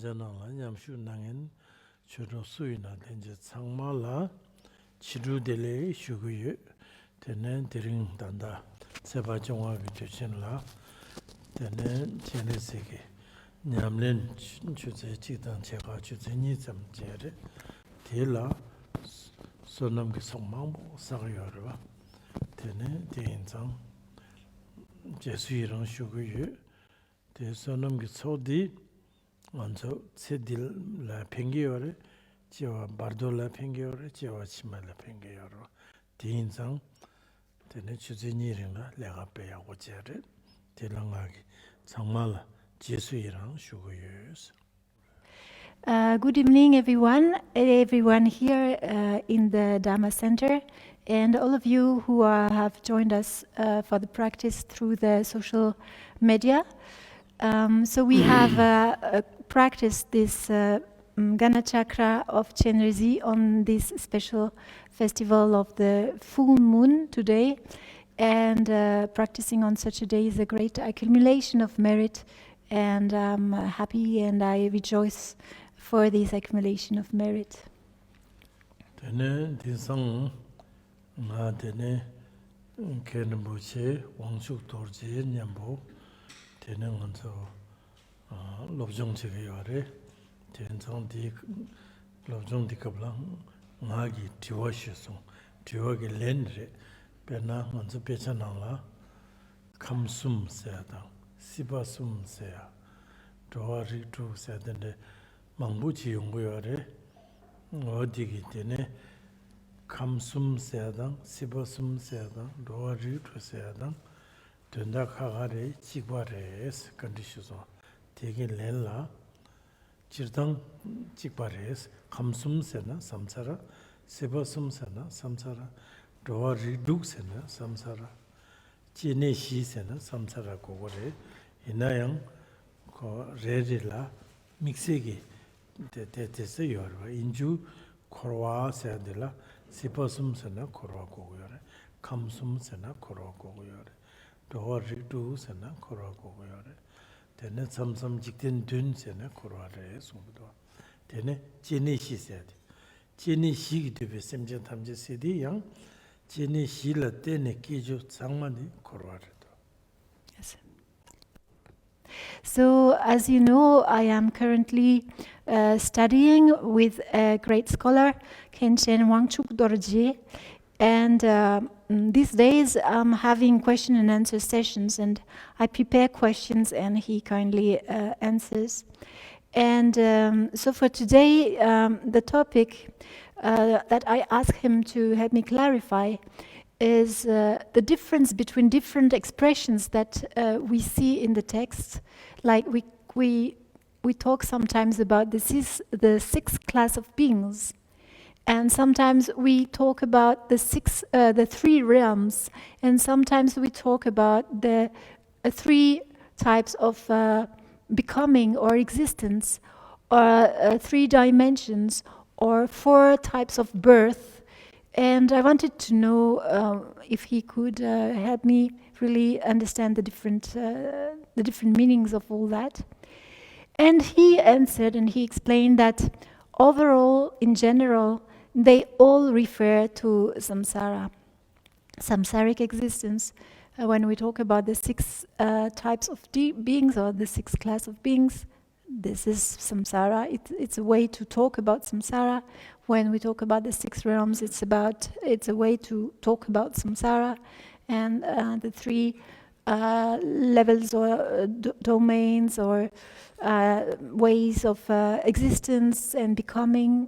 janala nyamshu nangen churo suina denje changmala chiru dele shuguyu tenen tiring danda seba jongwa bituchinla tenen chenesege nyamlen chuze chidang chega chuze ni zamjere tela sonam ki songmang sagyorwa tenen deinzang jesuirang shuguyu te sonam ki sodi 먼저 세딜 라 팽게요레 제와 바르돌라 팽게요레 제와 치말라 팽게요로 디인상 되는 주진이랑라 내가 빼야고 제를 대랑하기 정말 제수이랑 슈고유스. Good evening, everyone here in the Dharma Center, and all of you who have joined us for the practice through the social media. So we have practiced this Gana Chakra of Chenrezig on this special festival of the full moon today. And practicing on such a day is a great accumulation of merit. And I'm happy and I rejoice for this accumulation of merit. Tene disang na tene kenbuche wangshuk dorje nyambo tene ngonso lobjong chegeyore tenjong di lobjong di kablang ngagi tiwa shesong tiwa ge lenre pena ngonso pechanangla kamsum seada sibasum sea doari tu seadende mangbuchi yonggoyore 어디기 때문에 감숨 세당 시버숨 세당 도와리 세당 된다 카가레 직바레스 컨디션서 되게 렐라 지르당 직바레스 감숨 세나 삼사라 시버숨 세나 삼사라 도와리 세나 삼사라 지네시 세나 삼사라 고거레 이나양 거 레리라 믹세기 대대서 여러 인주 코로와 세들라 시퍼숨스나 코로와 고고요래 감숨스나 코로와 고고요래 도리두스나 코로와 고고요래 되네 삼삼 직된 든스나 코로와래 숨도 되네 지니시세디 지니시기 되베 셈전 탐제세디 양 지니시라 때네 기주 장만이 코로와래. So, as you know, I am currently studying with a great scholar, Khenchen Wangchuk Dorje, and these days I'm having question and answer sessions, and I prepare questions and he kindly answers. And so for today, the topic that I ask him to help me clarify is the difference between different expressions that we see in the text. Like we talk sometimes about the sixth class of beings, and sometimes we talk about the three realms, and sometimes we talk about the three types of becoming or existence, or three dimensions, or four types of birth. And I wanted to know if he could help me really understand the different meanings of all that. And he answered and he explained that overall, in general, they all refer to samsara, samsaric existence. When we talk about the six types of beings or the sixth class of beings, this is samsara. It's a way to talk about samsara. When we talk about the six realms, it's a way to talk about samsara, and the three levels or domains or ways of existence and becoming.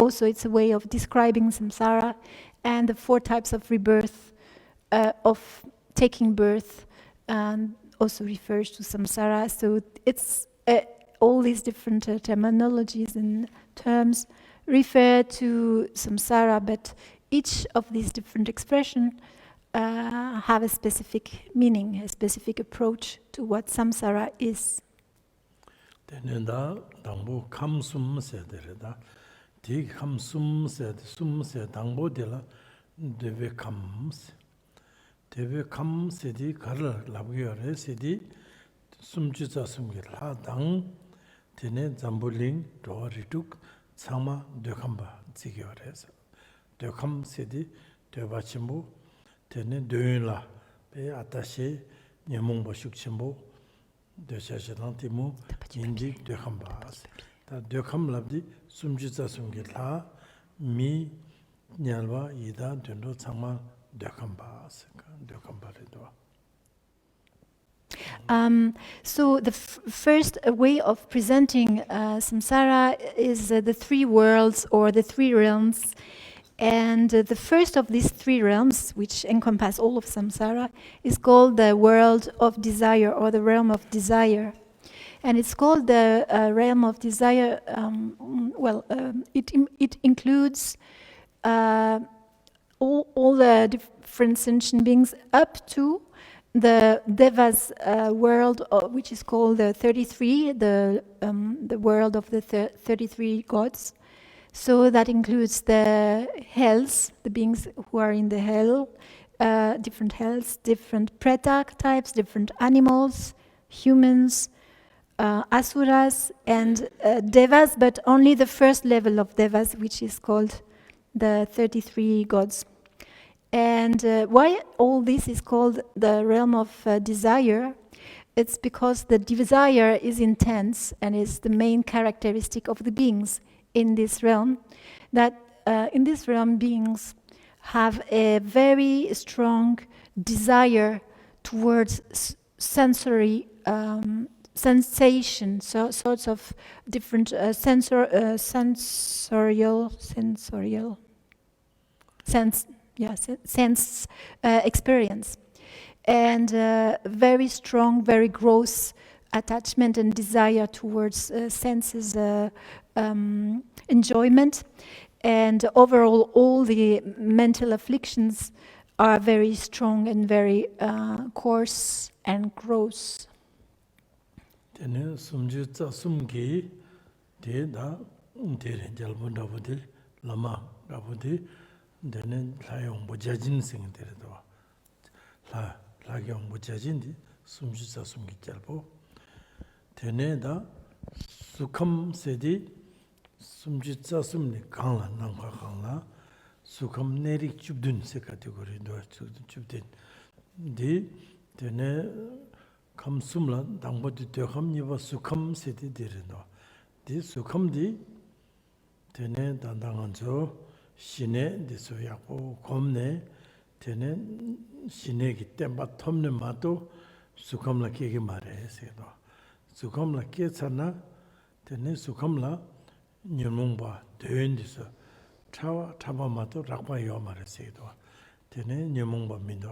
It's a way of describing samsara, and the four types of rebirth, of taking birth, also refers to samsara. So it's all these different terminologies and terms refer to samsara, but each of these different expressions have a specific meaning, a specific approach to what samsara is. Tenenda dangbo kamsum sedereda, di kamsum sed sumse dangbo dela deve kams sedi kar labgyore sedi sumjuza sumgir ha dang tene zambuling do rituk tsama dekamba zigyores dekam sedi debachimbo tene deunla be attaché nyemongbo shukchimbo de chajantimu indi dekamba ta dekam labdi sumjitsa sumgitla mi nyalwa ida dendo tsama dekamba dekamba redo. So the first way of presenting samsara is the three worlds or the three realms. And the first of these three realms, which encompass all of samsara, is called the world of desire or the realm of desire. And it's called the realm of desire, it includes all the different sentient beings up to the Devas world, which is called the 33, the world of the 33 gods. So that includes the hells, the beings who are in the hell, different hells, different preta types, different animals, humans, asuras, and devas, but only the first level of devas, which is called the 33 gods. And why all this is called the realm of desire? It's because the desire is intense and is the main characteristic of the beings in this realm. That in this realm, beings have a very strong desire towards sensory sensation, so sorts of different sensorial sense experience, and very strong, very gross attachment and desire towards senses enjoyment, and overall all the mental afflictions are very strong and very coarse and gross. Tene sumju tsa sumgi de da dere jalbu dabudil lama dabudil dene layong bojajin sing dere do la lagyong bojajin di sumju tsa sumgi jalbu tene da sukham sedi sumju tsa sumni kangla nangka kangla sukham nerik chubdun se category do chubdun di tene kam sumla dangbo di dekham niba sukham sedi diri no. Di sukham di tene dandangan zo shine di su yakbo komne tene shine ki temba tomne mato sukham la kegi mare se do. Sukham la ke tsana tene sukham la nyumungba deyon di su chaba mato rakba yo mare se do. Tene nyumungba mindo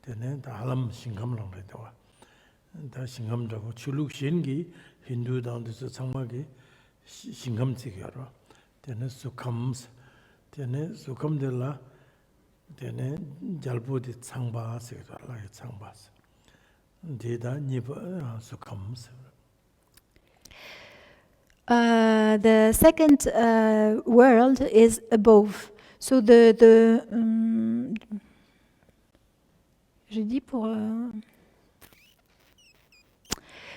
tene da halam shingam lang re do. 다 신감자고 출룩신기 힌두 당에서 상막이 신감직이라 되는 수감스 되는 수감들라 되는 잘보디 상바스가 라이 상바스 데다 니바 수감스. The second world is above. So je dis pour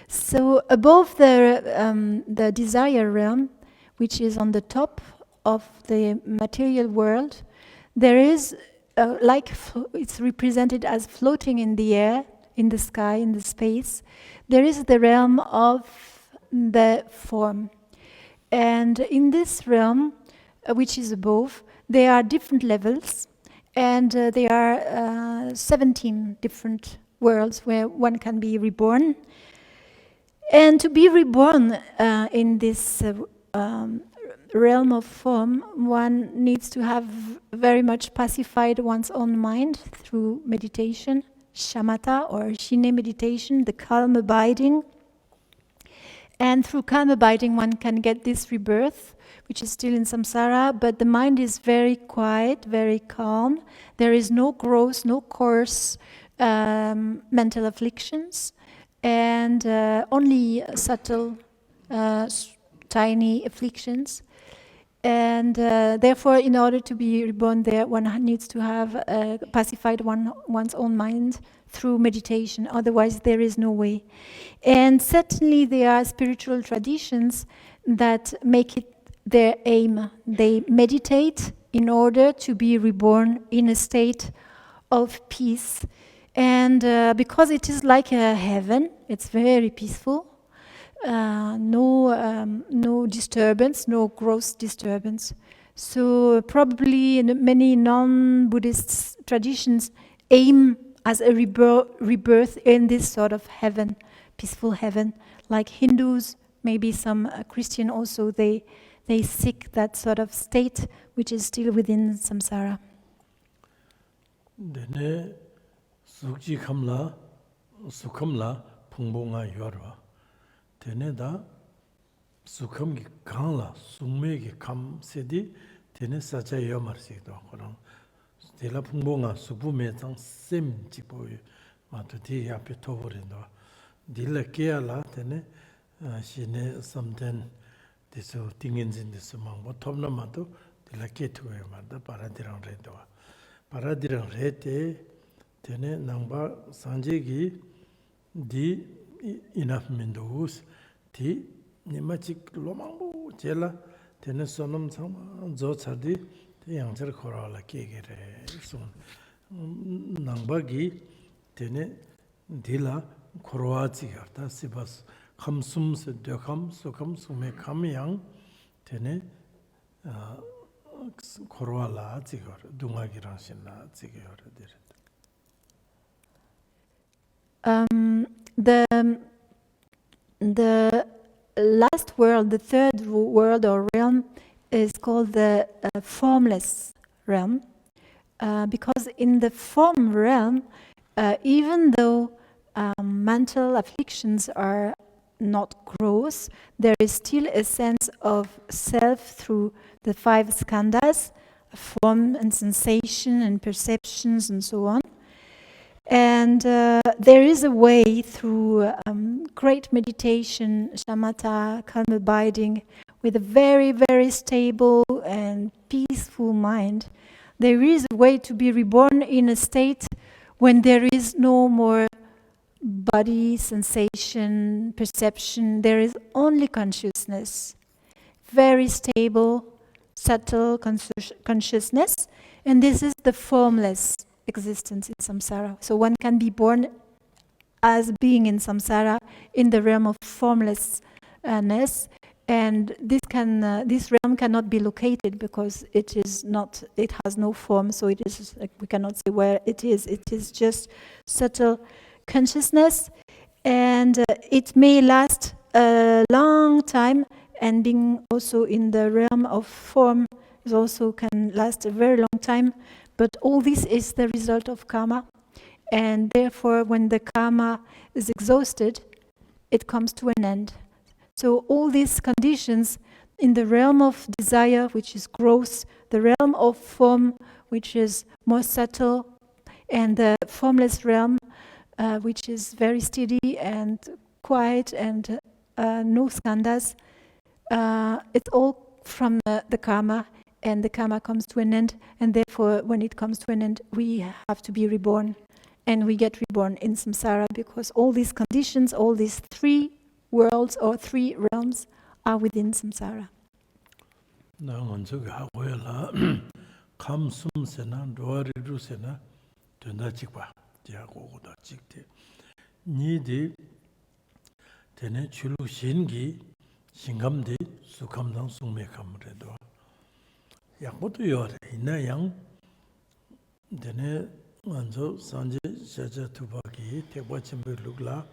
So above the desire realm, which is on the top of the material world, there is it's represented as floating in the air, in the sky, in the space. There is the realm of the form. And in this realm, which is above, there are different levels, and there are 17 different worlds where one can be reborn. And to be reborn in this realm of form, one needs to have very much pacified one's own mind through meditation, shamatha or shine meditation, the calm abiding. And through calm abiding, one can get this rebirth, which is still in samsara, but the mind is very quiet, very calm. There is no gross, no coarse mental afflictions, and only subtle, tiny afflictions. And therefore, in order to be reborn there, one needs to have pacified one's own mind through meditation. Otherwise, there is no way. And certainly, there are spiritual traditions that make it their aim. They meditate in order to be reborn in a state of peace. And because it is like a heaven, it's very peaceful. No disturbance, no gross disturbance. So probably many non-Buddhist traditions aim as a rebirth in this sort of heaven, peaceful heaven. Like Hindus, maybe some Christian also, they seek that sort of state which is still within samsara. Dene sukji kamla, sukamla, pungbonga yorwa. Dene da sukam ki kangla, sungme ki kam sedi, dene sacha yomar sikdo korang. Dela pungbonga subu me tang sem jibo mato di yapi toborindo. Dila kea la dene shine samten diso tingenzin diso mangbo topna mato dila ke tuwe marda paradirang rendo. Paradirang rete dene nangba sanje ki di enough mindogus di nima chik lomangbo jela dene sonam sama zo chadi di yangchar korala kegere son. Nangba ki dene dila korwa chigarta sibas kham sum se de kham sukam sume kham yang dene korwa la chigar dunga girang shin la chigar dire. The last world, the third world or realm, is called the formless realm, because in the form realm, even though mental afflictions are not gross, there is still a sense of self through the 5 skandhas, form and sensation and perceptions and so on. And there is a way through great meditation, shamatha, calm abiding, with a very, very stable and peaceful mind. There is a way to be reborn in a state when there is no more body, sensation, perception. There is only consciousness. Very stable, subtle consciousness. And this is the formless existence in samsara. So one can be born as being in samsara in the realm of formlessness, and this realm cannot be located because it has no form, so it is we cannot say where it is. It is just subtle consciousness, and it may last a long time, and being also in the realm of form is also can last a very long time. But all this is the result of karma, and therefore when the karma is exhausted, it comes to an end. So all these conditions in the realm of desire, which is gross, the realm of form, which is more subtle, and the formless realm, which is very steady and quiet and no skandhas, it's all from the karma. And the karma comes to an end, and therefore when it comes to an end, we have to be reborn. And we get reborn in samsara because all these conditions, all these 3 worlds or 3 realms are within samsara. 약보도 요래 있나 양 데네 먼저 산제 자자 두바기 대과침을 룩라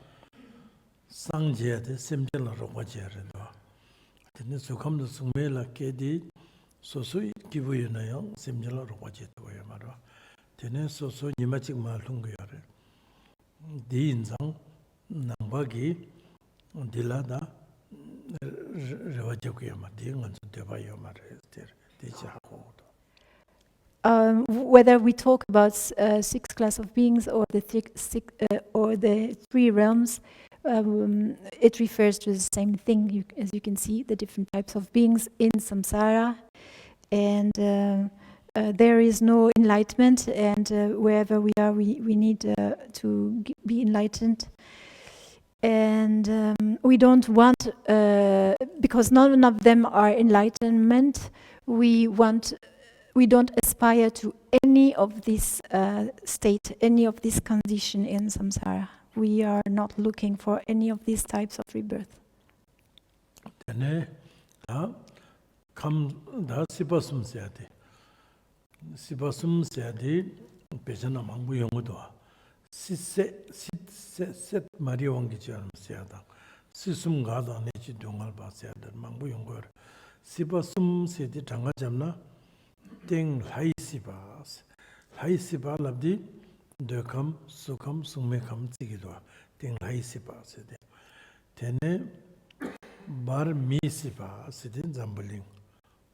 상제의 셈절로 와지야래도 데네 수감도 숙매라 깨디 소소이 기부이나요 셈절로 와지도요 말아 데네 소소 니마직 말통 거야래 디 인상 남바기 딜라다 레와적이야 말디 먼저 대바요 말해 whether we talk about 6 class of beings or the 3 realms, it refers to the same thing. As you can see, the different types of beings in samsara, and there is no enlightenment, and wherever we are, we need to be enlightened. And we don't want, because none of them are enlightenment, we don't aspire to any of this state, any of this condition in samsara. We are not looking for any of these types of rebirth. Tene da sibasum seade. Sibasum seade pejana mangbu yongudo. Sit Maria wangi chiam seada. Sisum gada nechi dongal ba seada mangbu yongor. Sibasum seade tanga jamna ting lai sibas. Lai siba labdi dekam sukam sumekam tsigido. Ting lai sibas seade. Tene bar mi siba sedin zambaling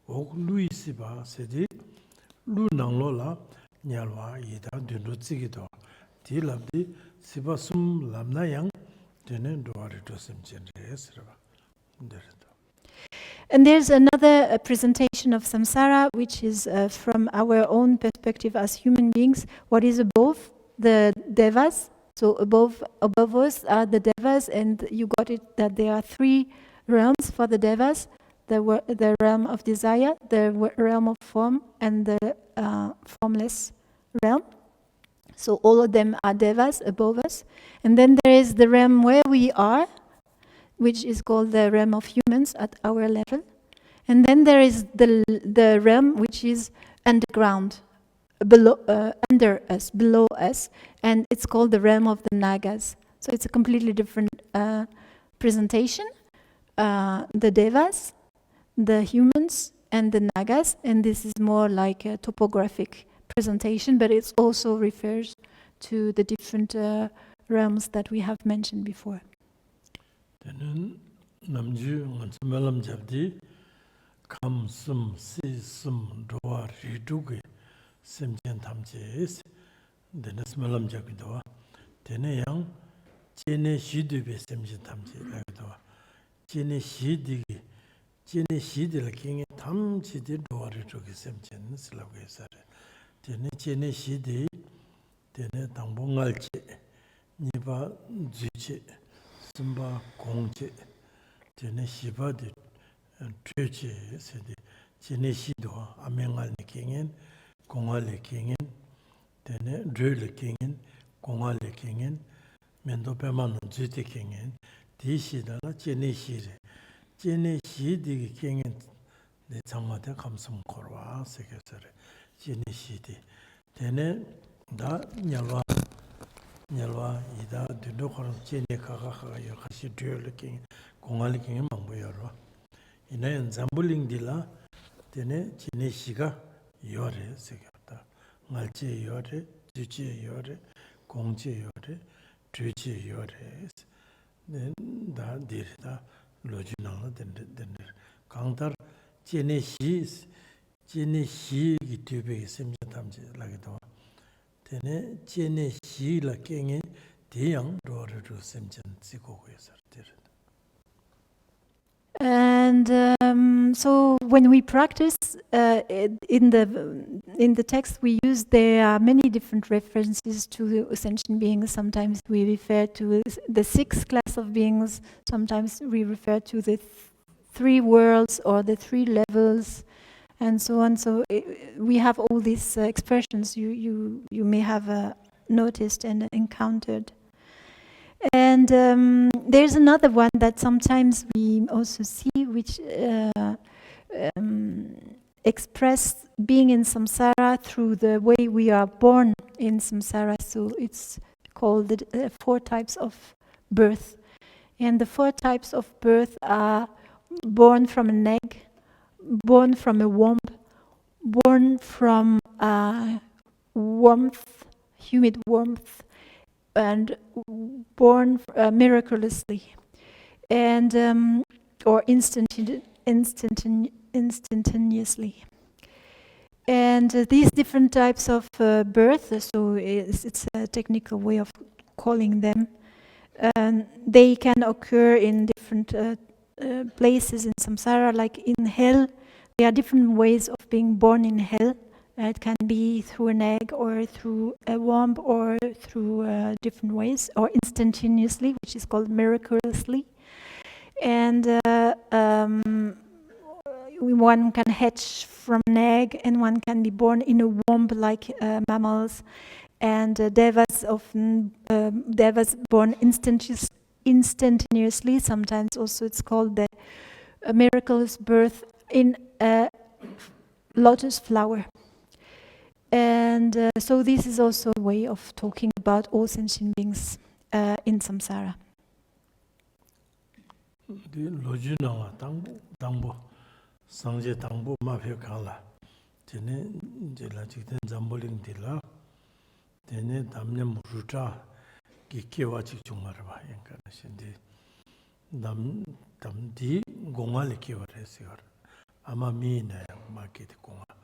ok lui siba sedi lu nanglo la nyalwa ida dundu tsigido ti labdi siba sum lamna yang tene duari to simchen resraba nderedo. And there's another presentation of samsara, which is from our own perspective as human beings. What is above? The devas. So above us are the devas, and you got it that there are three realms for the devas: the realm of desire, the realm of form, and the formless realm. So all of them are devas above us. And then there is the realm where we are, which is called the realm of humans at our level. And then there is the realm which is underground, below, under us, below us, and it's called the realm of the nagas. So it's a completely different presentation. The devas, the humans, and the nagas, and this is more like a topographic presentation, but it also refers to the different realms that we have mentioned before. Namju ngansumelam jabdi kam sum si sum doa riduge semjen tamjes denes melam jabidoa dene yang jene shidube semjen tamje lagdoa jene shidi la kinge tamji de doa riduge semjen slago sare jene shidi dene tangbo ngalche niba zuche sumba gongche dene shiba de treche sede jene shido amengal ne kingen kongal le kingen dene drele kingen kongal le kingen mendo peman zute kingen di shida la jene shidi kingen de chamade kamsum korwa sekesare jene shidi dene da nyalwa ida dundu koran jene kaka yo kashi drele kingen kongal le kingen mangbo yorwa 이는 잠불링딜라 되네 지네시가 요래 세겼다 말제 요래 주제 요래 공제 요래 주제 요래 네다 디르다 로지나로 된데 강달 지네시 기티베 semjatamje 라기도 되네 지네시라 깽에 대양 로르로 semjan 지고고에서 And so when we practice in the text we use, there are many different references to the ascension beings. Sometimes we refer to the sixth class of beings. Sometimes we refer to the three worlds or the three levels, and so on. So we have all these expressions you may have noticed and encountered. And there's another one that sometimes we also see, which express being in samsara through the way we are born in samsara. So it's called the four types of birth. And the four types of birth are born from an egg, born from a womb, born from warmth, humid warmth, and born miraculously, and or instantaneously. And these different types of birth, so it's a technical way of calling them, they can occur in different places in samsara, like in hell. There are different ways of of being born in hell. It can be through an egg or through a womb or through different ways, or instantaneously, which is called miraculously. And one can hatch from an egg, and one can be born in a womb like mammals. And devas born instantaneously. Sometimes also it's called the miraculous birth in a lotus flower. And so this is also a way of talking about all sentient beings in samsara. Sangje tangbo mafia kala. Tene jela chikten zamboling dila. Tene damne muruta ki kewa chik chungarwa yankana shindi. Dam di gonga le kewa resigar. Ama mi na ma kiti gonga.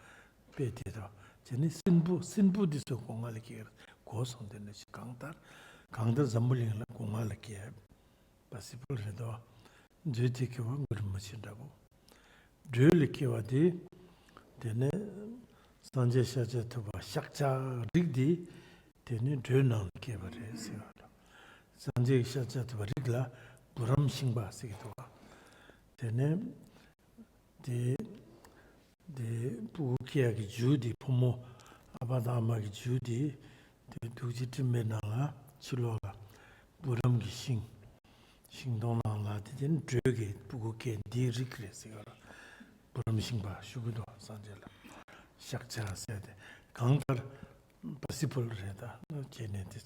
Peti do. Tene sinbu diso gonga le kewa. Gosong tene shi kangdar zamboling la gonga le kewa. Pasipul redo. Jeti kewa ngurma chindabu. Dröli kiwa di, tene sanje shaja tuba shakcha rigdi, tene drönang kiwa re siwa. Sanje shaja tuba rigla buram shingba sikituwa. Tene di pugu kia ki judi, pomo abadama ki judi, di duji timme nanga chilola buram ki shingdong nangla, tene drögi pugu kia di rigre siwa. Buramishingba shubudo sanjela shakcha sede kangtar possible reda geneti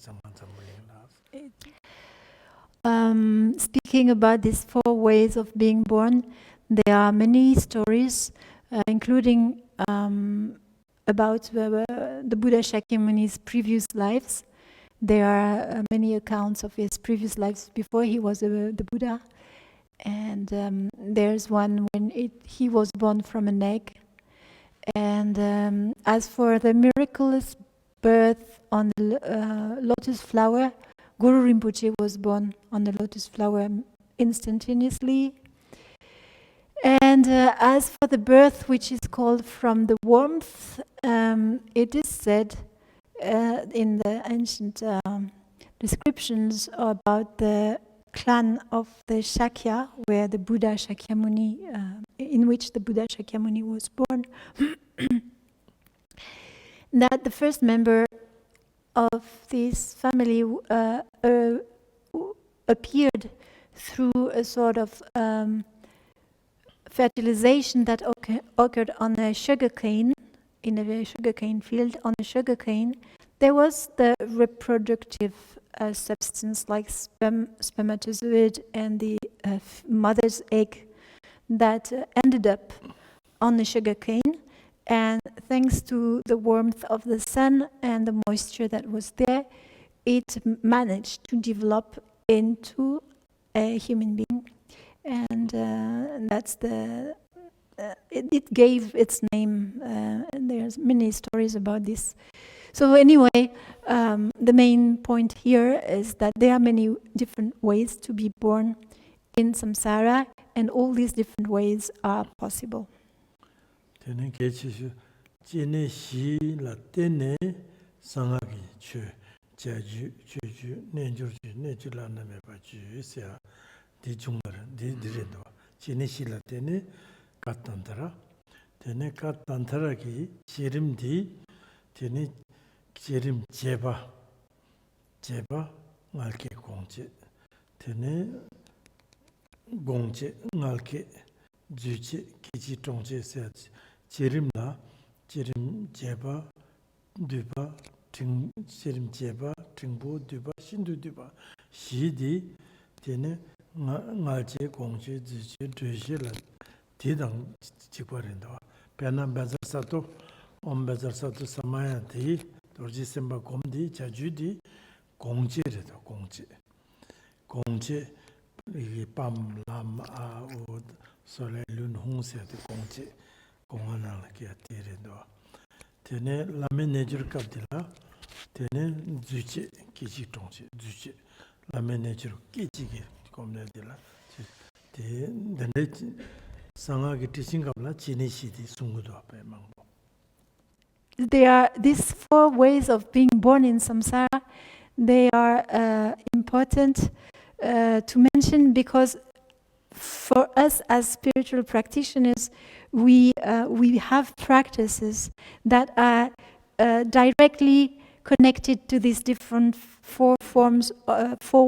Speaking about these 4 ways of being born, there are many stories, including about the Buddha Shakyamuni's previous lives. There are many accounts of his previous lives before he was the Buddha. And there's one when he was born from an egg. And as for the miraculous birth on the lotus flower, Guru Rinpoche was born on the lotus flower instantaneously. And as for the birth which is called from the warmth, it is said in the ancient descriptions about the clan of the Shakya, where the Buddha Shakyamuni, in which the Buddha Shakyamuni was born, that the first member of this family appeared through a sort of fertilization that occurred on a sugarcane, in a sugarcane field, on a sugarcane. There was the reproductive substance like spermatozoid and the mother's egg that ended up on the sugarcane, and thanks to the warmth of the sun and the moisture that was there, it managed to develop into a human being, and that's it gave its name, and there's many stories about this. So anyway, the main point here is that there are many different ways to be born in samsara, and all these different ways are possible. Jerim jeba ngalke gongje, tene gongje ngalke juje kiji tongje se jerim la jerim jeba duba ting jerim jeba tingbo duba shindu duba shidi tene ngalje gongje juje juje la didang jikwarinda pena bazar sato om bazar sato samaya di dorji semba gomdi jajudi gongje redo gongje 이 밤람 아우 솔레룬 홍세의 공지 공원을 기다리도 되네 라멘 내줄 갑들라 되네 주치 기지 동지 주치 라멘 내줄 끼지게 겁내들라 되 근데 상하게 티싱갑라 지니시디 숭구도 앞에 망보. There are these four ways of being born in samsara. They are important to mention because for us as spiritual practitioners, we have practices that are directly connected to these different four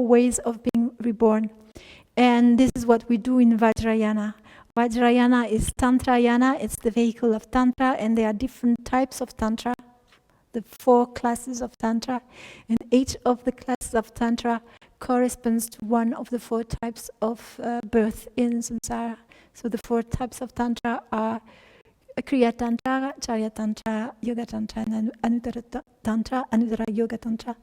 ways of being reborn. And this is what we do in Vajrayana. Vajrayana is Tantrayana, it's the vehicle of Tantra, and there are different types of Tantra, the 4 classes of Tantra, and each of the classes of Tantra corresponds to one of the 4 types of birth in samsara. So the 4 types of Tantra are Kriya Tantra, Charya Tantra, Yoga Tantra, and Anuttara Tantra, Anuttara Yoga Tantra.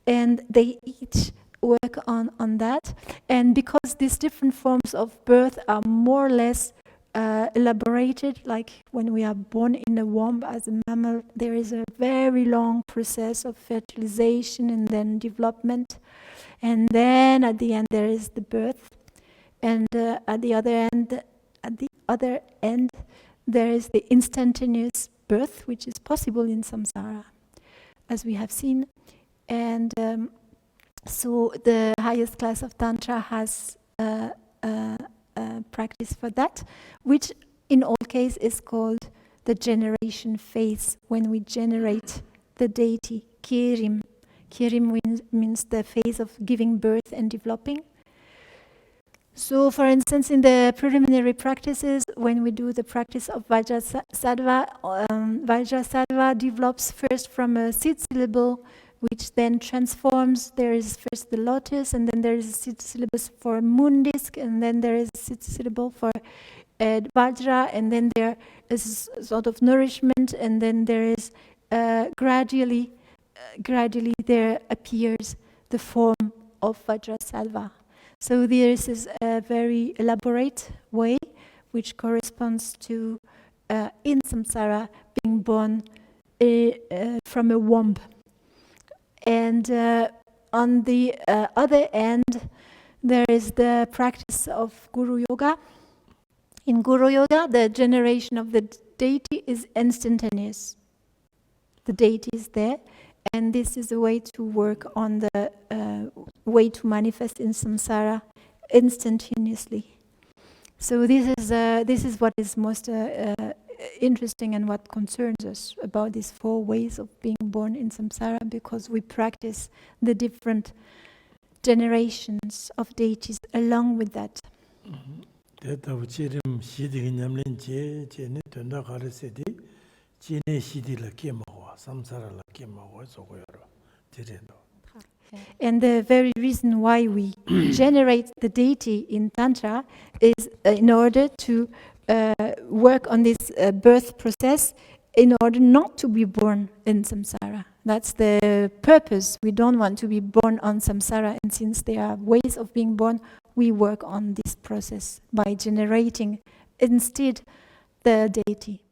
And they each work on that. And because these different forms of birth are more or less elaborated, like when we are born in a womb as a mammal, there is a very long process of fertilization and then development. And then at the end there is the birth. And at the other end, there is the instantaneous birth, which is possible in samsara, as we have seen. And so the highest class of Tantra has practice for that, which in all cases is called the generation phase, when we generate the deity, Kirim. Kirim means the phase of giving birth and developing. So, for instance, in the preliminary practices, when we do the practice of Vajrasattva, Vajrasattva develops first from a seed syllable, which then transforms. There is first the lotus, and then there is a seed syllabus for moon disk, and then there is a seed syllable for Vajra, and then there is a sort of nourishment, and then there is gradually there appears the form of Vajrasattva. So this is a very elaborate way which corresponds to in samsara being born from a womb. And on the other end, there is the practice of Guru Yoga. In Guru Yoga, the generation of the deity is instantaneous. The deity is there, and this is a way to work on the way to manifest in samsara instantaneously. So this is what is most interesting and what concerns us about these 4 ways of being born in samsara, because we practice the different generations of deities along with that. And the very reason why we generate the deity in Tantra is in order to work on this birth process, in order not to be born in samsara. That's the purpose. We don't want to be born on samsara, and since there are ways of being born, we work on this process by generating instead the deity.